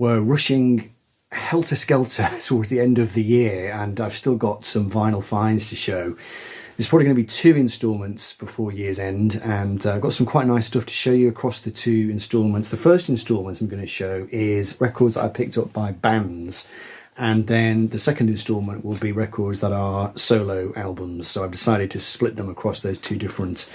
were rushing helter-skelter towards the end of the year, and I've still got some vinyl finds to show. There's probably going to be 2 instalments before year's end, and I've got some quite nice stuff to show you across the 2 instalments. The first instalment I'm going to show is records that I picked up by bands, and then the second instalment will be records that are solo albums. So I've decided to split them across those 2 different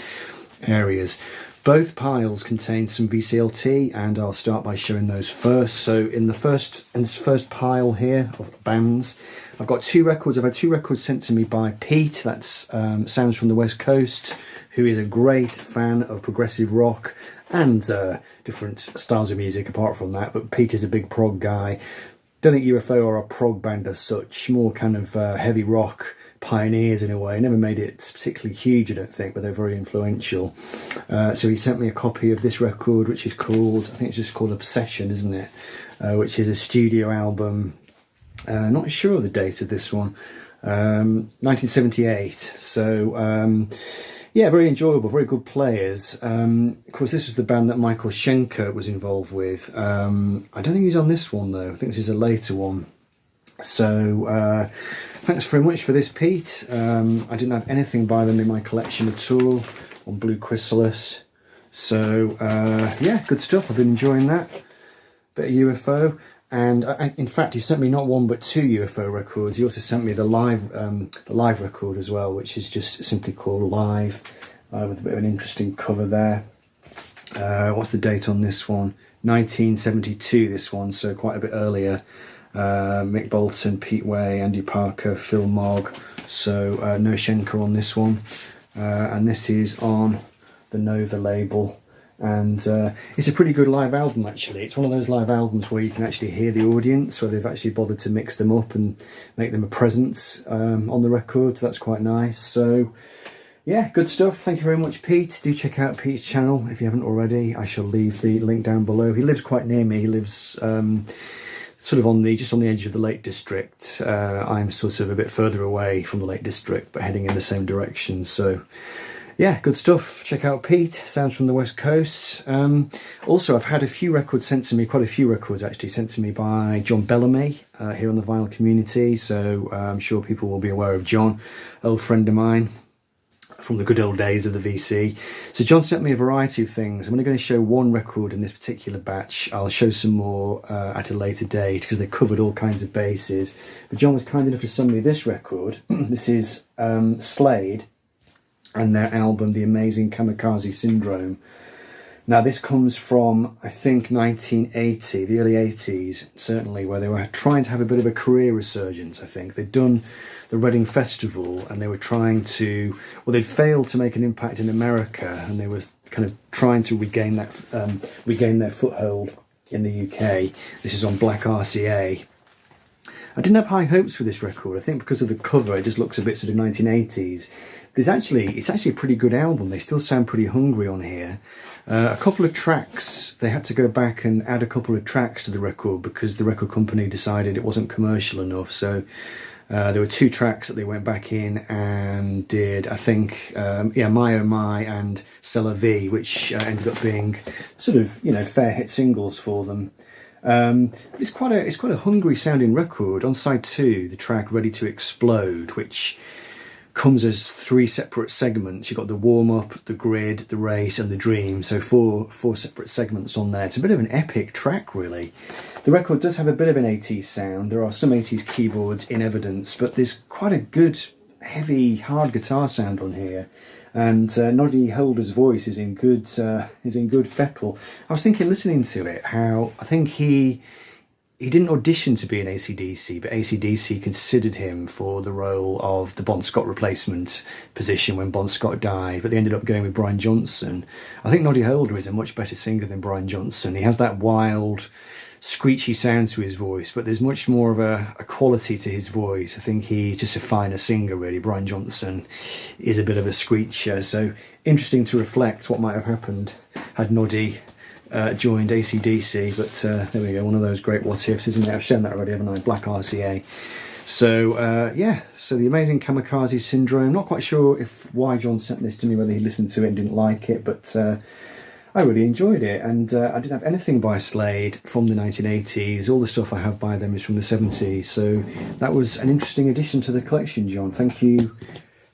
areas. Both piles contain some VCLT, and I'll start by showing those first. So in this first pile here of bands, I've got 2 records. I've had 2 records sent to me by Pete. That's Sounds from the West Coast, who is a great fan of progressive rock and different styles of music apart from that. But Pete is a big prog guy. Don't think UFO are a prog band as such, more kind of heavy rock pioneers in a way. Never made it particularly huge, I don't think, but they're very influential. So he sent me a copy of this record, which is called, I think it's just called Obsession, isn't it? Which is a studio album. Not sure of the date of this one. 1978. So yeah, very enjoyable, very good players. Of course, this was the band that Michael Schenker was involved with. I don't think he's on this one though. I think this is a later one. So thanks very much for this, Pete. I didn't have anything by them in my collection at all on Blue Chrysalis. So yeah, good stuff. I've been enjoying that. Bit of UFO. And in fact, he sent me not 1 but 2 UFO records. He also sent me the live record as well, which is just simply called Live, with a bit of an interesting cover there. What's the date on this one? 1972, this one, so quite a bit earlier. Mick Bolton, Pete Way, Andy Parker, Phil Mogg. So no Schenker on this one. And this is on the Nova label. And it's a pretty good live album, actually. It's one of those live albums where you can actually hear the audience, where they've actually bothered to mix them up and make them a presence on the record. So that's quite nice. So yeah, good stuff. Thank you very much, Pete. Do check out Pete's channel if you haven't already. I shall leave the link down below. He lives quite near me. He lives sort of just on the edge of the Lake District. I'm sort of a bit further away from the Lake District, but heading in the same direction. So yeah, good stuff. Check out Pete, Sounds from the West Coast. Also, I've had a few records sent to me, quite a few records actually, sent to me by John Bellamy here on the vinyl community. So I'm sure people will be aware of John, old friend of mine from the good old days of the VC. So John sent me a variety of things. I'm only going to show 1 record in this particular batch. I'll show some more at a later date because they covered all kinds of bases. But John was kind enough to send me this record. This is Slade and their album, The Amazing Kamikaze Syndrome. Now this comes from, I think, 1980, the early 80s, certainly, where they were trying to have a bit of a career resurgence, I think. They'd done the Reading Festival and they were trying to, well, they'd failed to make an impact in America, and they were kind of trying to regain their foothold in the UK. This is on Black RCA. I didn't have high hopes for this record. I think because of the cover, it just looks a bit sort of 1980s. But it's actually a pretty good album. They still sound pretty hungry on here. A couple of tracks, they had to go back and add a couple of tracks to the record because the record company decided it wasn't commercial enough. So there were 2 tracks that they went back in and did, I think, yeah, My Oh My and C'est La Vie, which ended up being sort of, you know, fair hit singles for them. It's quite a hungry sounding record. On side 2, the track Ready to Explode, which comes as 3 separate segments. You've got the warm-up, the grid, the race and the dream. So four separate segments on there. It's a bit of an epic track, really. The record does have a bit of an 80s sound. There are some 80s keyboards in evidence, but there's quite a good, heavy, hard guitar sound on here. And Noddy Holder's voice is in good fettle. I was thinking, listening to it, how I think he didn't audition to be an AC/DC, but AC/DC considered him for the role of the Bon Scott replacement position when Bon Scott died, but they ended up going with Brian Johnson. I think Noddy Holder is a much better singer than Brian Johnson. He has that wild, screechy sound to his voice, but there's much more of a quality to his voice. I think he's just a finer singer, really. Brian Johnson is a bit of a screecher, so interesting to reflect what might have happened had Noddy joined AC/DC, but there we go, one of those great what ifs, isn't it? I've shown that already, haven't I? Black RCA. So yeah, so The Amazing Kamikaze Syndrome. Not quite sure why John sent this to me, whether he listened to it and didn't like it, but I really enjoyed it, and I didn't have anything by Slade from the 1980s. All the stuff I have by them is from the 70s, so that was an interesting addition to the collection, John. Thank you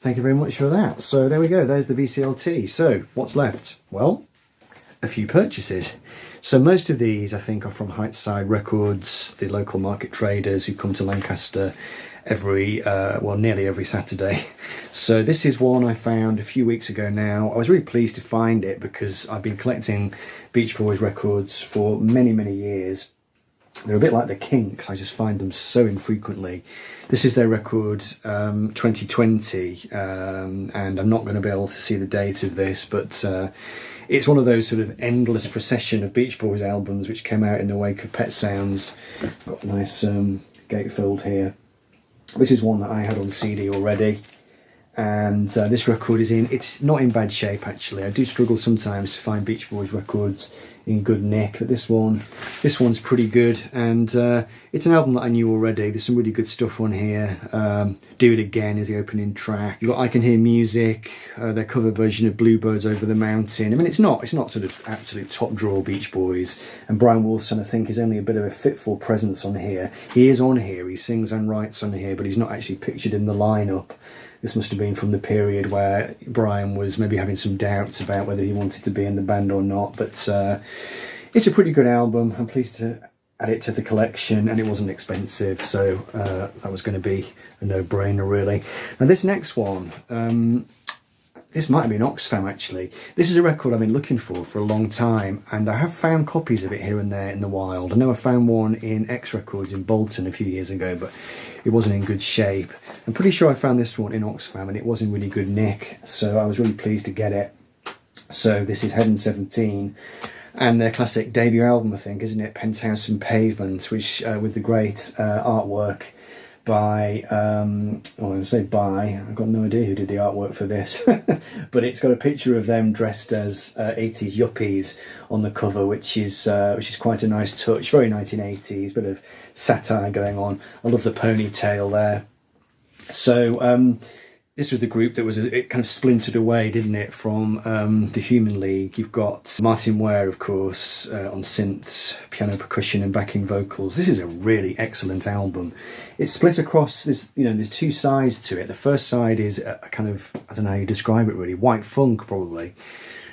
very much for that. So there we go, there's the VCLT. So what's left? Well, a few purchases. So most of these I think are from Heightside Records, the local market traders who come to Lancaster nearly every Saturday. So this is one I found a few weeks ago now. I was really pleased to find it because I've been collecting Beach Boys records for many years. They're a bit like the Kinks, I just find them so infrequently. This is their record 2020, and I'm not going to be able to see the date of this, but it's one of those sort of endless procession of Beach Boys albums which came out in the wake of Pet Sounds. Got a nice gatefold here. This is one that I had on CD already, and this record it's not in bad shape actually. I do struggle sometimes to find Beach Boys records in good nick, but this one's pretty good, and it's an album that I knew already. There's some really good stuff on here. Do It Again is the opening track. You've got I Can Hear Music, their cover version of Bluebirds Over the Mountain. I mean, it's not sort of absolute top draw Beach Boys, and Brian Wilson I think is only a bit of a fitful presence on here. He is on here, he sings and writes on here, but he's not actually pictured in the lineup. This must have been from the period where Brian was maybe having some doubts about whether he wanted to be in the band or not. But it's a pretty good album. I'm pleased to add it to the collection, and it wasn't expensive, so that was going to be a no-brainer really. Now this next one, this might have been Oxfam actually. This is a record I've been looking for a long time, and I have found copies of it here and there in the wild. I know I found one in X Records in Bolton a few years ago, but it wasn't in good shape. I'm pretty sure I found this one in Oxfam, and it was in really good nick, so I was really pleased to get it. So this is Heaven 17, and their classic debut album, I think, isn't it? Penthouse and Pavement, which with the great artwork by, I've got no idea who did the artwork for this, but it's got a picture of them dressed as 80s yuppies on the cover, which is quite a nice touch, very 1980s, bit of satire going on. I love the ponytail there. So this was the group that it kind of splintered away, didn't it, from the Human League. You've got Martin Ware, of course, on synths, piano, percussion, and backing vocals. This is a really excellent album. It's split across. There's two sides to it. The first side is a kind of, I don't know how you describe it really, white funk probably.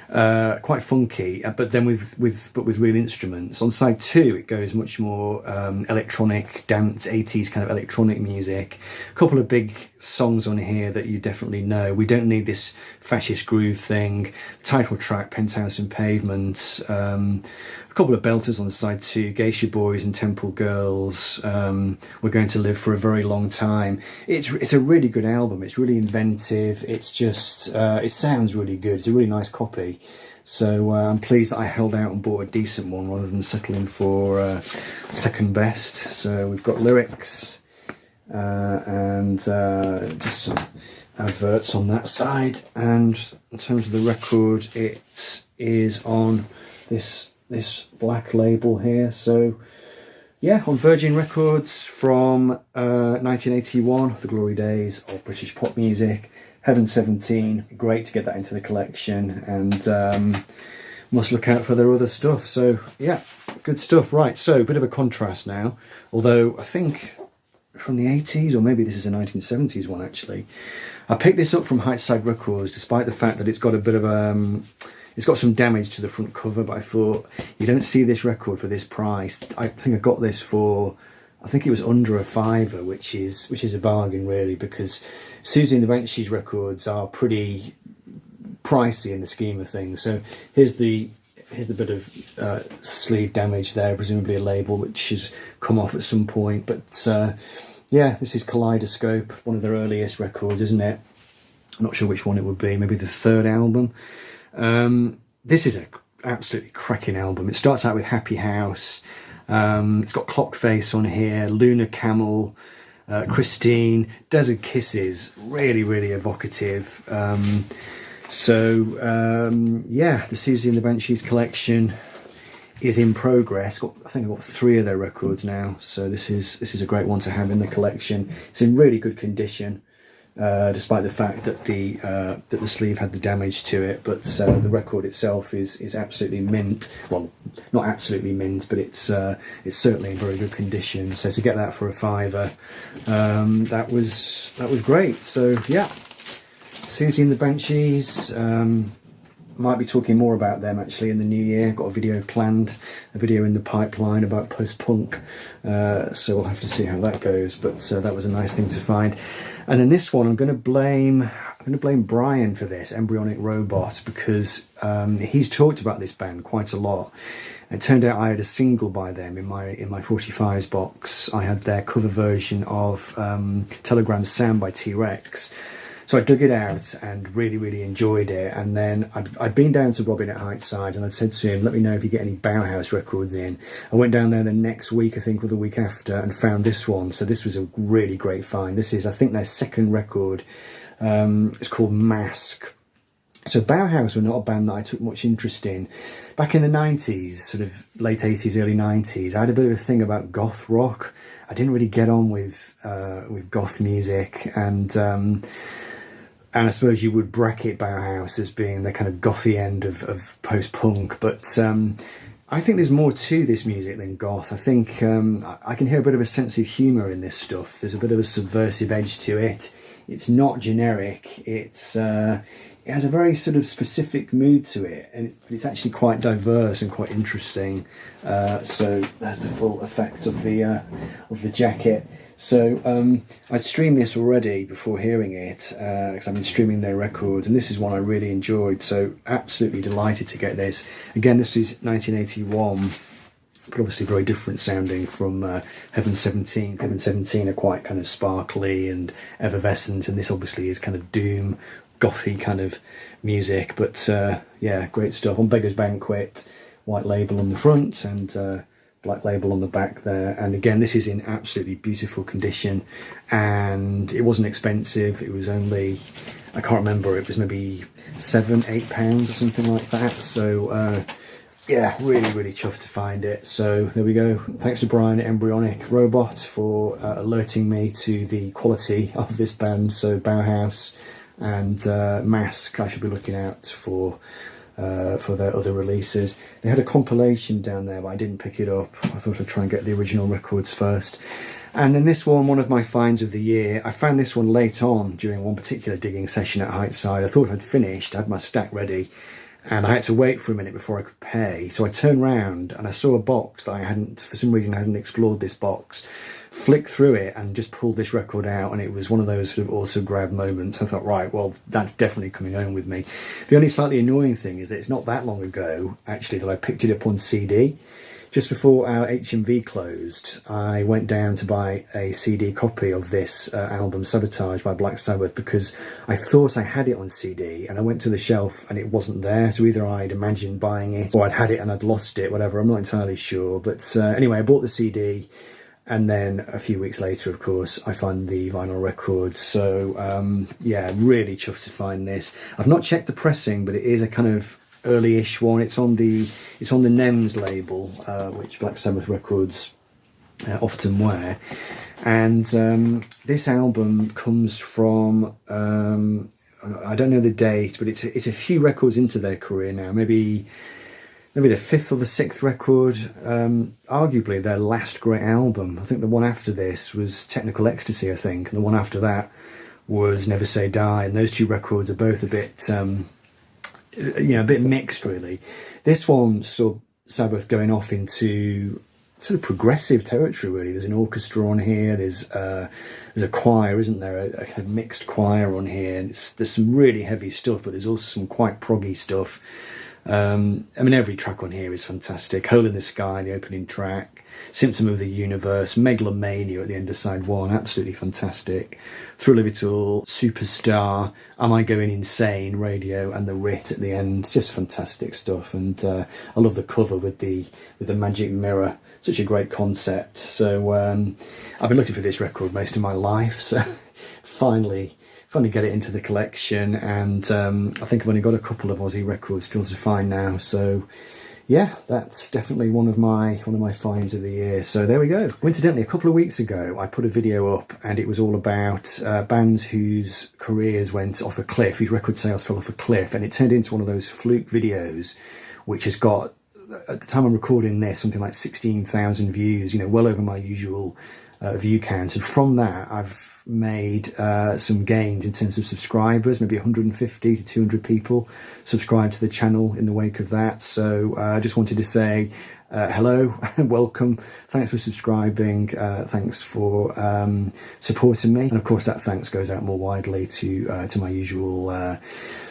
Quite funky, but then with real instruments. On side two, it goes much more electronic, dance, 80s kind of electronic music. A couple of big songs on here that you definitely know. We Don't Need This Fascist Groove thing. Title track, Penthouse and Pavement. A couple of belters on side two, Geisha Boys and Temple Girls. We're Going to Live for a Very Long Time. It's a really good album. It's really inventive. It's just it sounds really good. It's a really nice copy. So I'm pleased that I held out and bought a decent one rather than settling for second best. So we've got lyrics and just some adverts on that side. And in terms of the record, it is on this black label here. So yeah, on Virgin Records from 1981, the glory days of British pop music. Heaven 17, great to get that into the collection, and must look out for their other stuff. So yeah, good stuff. Right, so a bit of a contrast now, although I think from the 80s, or maybe this is a 1970s one actually. I picked this up from Heightside Records, despite the fact that it's got a bit of it's got some damage to the front cover, but I thought, you don't see this record for this price. I think I got this for, I think it was under a £5, which is a bargain really, because Siouxsie and the Banshees records are pretty pricey in the scheme of things. So here's the bit of sleeve damage there, presumably a label which has come off at some point. But yeah, this is Kaleidoscope, one of their earliest records, isn't it? I'm not sure which one it would be, maybe the third album. This is an absolutely cracking album. It starts out with Happy House. It's got Clock Face on here, Lunar Camel, Christine, Desert Kisses, really evocative. Yeah, the Siouxsie and the Banshees collection is in progress. I think I've got 3 of their records now, so this is a great one to have in the collection. It's in really good condition. despite the fact that the sleeve had the damage to it. But the record itself is absolutely mint. Well, not absolutely mint, but it's certainly in very good condition. So to get that for a £5, that was great. So yeah, Siouxsie and the Banshees. Might be talking more about them actually in the new year. Got a video planned, a video in the pipeline about post-punk. So we'll have to see how that goes. But that was a nice thing to find. And then this one, I'm going to blame Brian for this, Embryonic Robot, because he's talked about this band quite a lot. It turned out I had a single by them in my 45s box. I had their cover version of Telegram Sound by T-Rex. So I dug it out and really enjoyed it. And then I'd been down to Robin at Heightside and I'd said to him, let me know if you get any Bauhaus records in. I went down there the next week, I think, or the week after, and found this one. So this was a really great find. This is, I think, their second record. It's called Mask. So Bauhaus were not a band that I took much interest in. Back in the 90s, sort of late 80s, early 90s, I had a bit of a thing about goth rock. I didn't really get on with goth music, and I suppose you would bracket Bauhaus as being the kind of gothy end of post-punk, but I think there's more to this music than goth. I think I can hear a bit of a sense of humour in this stuff. There's a bit of a subversive edge to it. It's not generic. It has a very sort of specific mood to it, and it's actually quite diverse and quite interesting. So that's the full effect of the jacket. So I'd streamed this already before hearing it, because I've been streaming their records, and this is one I really enjoyed, so absolutely delighted to get this. Again, this is 1981, but obviously very different sounding from Heaven 17. Heaven 17 are quite kind of sparkly and effervescent, and this obviously is kind of doom, gothy kind of music, but yeah, great stuff. On Beggar's Banquet, white label on the front, and black label on the back there. And again, this is in absolutely beautiful condition, and it wasn't expensive. It was only, I can't remember, it was maybe £7-8 or something like that. So yeah, really chuffed to find it. So there we go. Thanks to Brian at Embryonic Robot for alerting me to the quality of this band. So Bauhaus and Mask, I should be looking out for their other releases. They had a compilation down there, but I didn't pick it up. I thought I'd try and get the original records first. And then this one of my finds of the year, I found this one late on during one particular digging session at Heightside. I thought I'd finished, I had my stack ready, and I had to wait for a minute before I could pay. So I turned round and I saw a box that I hadn't, for some reason I hadn't explored this box. Flicked through it and just pulled this record out, and it was one of those sort of auto-grab moments. I thought, right, well, that's definitely coming home with me. The only slightly annoying thing is that it's not that long ago, actually, that I picked it up on CD. Just before our HMV closed, I went down to buy a CD copy of this album, Sabotage by Black Sabbath, because I thought I had it on CD, and I went to the shelf and it wasn't there. So either I'd imagined buying it, or I'd had it and I'd lost it, whatever. I'm not entirely sure. But anyway, I bought the CD. And then a few weeks later, of course, I found the vinyl record. So yeah, really chuffed to find this. I've not checked the pressing, but it is a kind of early-ish one. It's on the NEMS label, which Black Sabbath records often wear. And this album comes from I don't know the date, but it's a few records into their career now. Maybe the fifth or the sixth record, arguably their last great album. I think the one after this was Technical Ecstasy, I think, and the one after that was Never Say Die, and those two records are both a bit, a bit mixed, really. This one saw Sabbath going off into sort of progressive territory, really. There's an orchestra on here, there's a choir, isn't there, a kind of mixed choir on here, and there's some really heavy stuff, but there's also some quite proggy stuff. I mean, every track on here is fantastic. Hole in the Sky, the opening track, Symptom of the Universe, Megalomania at the end of side one, absolutely fantastic. Thrill of It All, Superstar, Am I Going Insane, Radio, and The Writ at the end, just fantastic stuff. And I love the cover with the magic mirror, such a great concept. So I've been looking for this record most of my life, so finally get it into the collection, and I think I've only got a couple of Aussie records still to find now, so yeah, that's definitely one of my finds of the year. So there we go. Coincidentally, a couple of weeks ago, I put a video up and it was all about bands whose careers went off a cliff, whose record sales fell off a cliff, and it turned into one of those fluke videos, which has got, at the time I'm recording this, something like 16,000 views, you know, well over my usual view count. And from that, I've made some gains in terms of subscribers. Maybe 150 to 200 people subscribed to the channel in the wake of that. So I just wanted to say hello and welcome. Thanks for subscribing. Thanks for supporting me. And of course, that thanks goes out more widely to my usual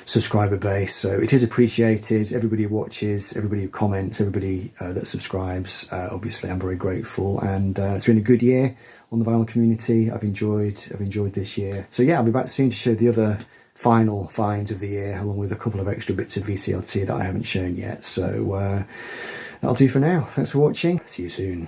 subscriber base. So it is appreciated. Everybody who watches, everybody who comments, everybody that subscribes. Obviously, I'm very grateful, and it's been a good year on the vinyl community. I've enjoyed this year. So yeah, I'll be back soon to show the other final finds of the year, along with a couple of extra bits of VCLT that I haven't shown yet. So that'll do for now. Thanks for watching. See you soon.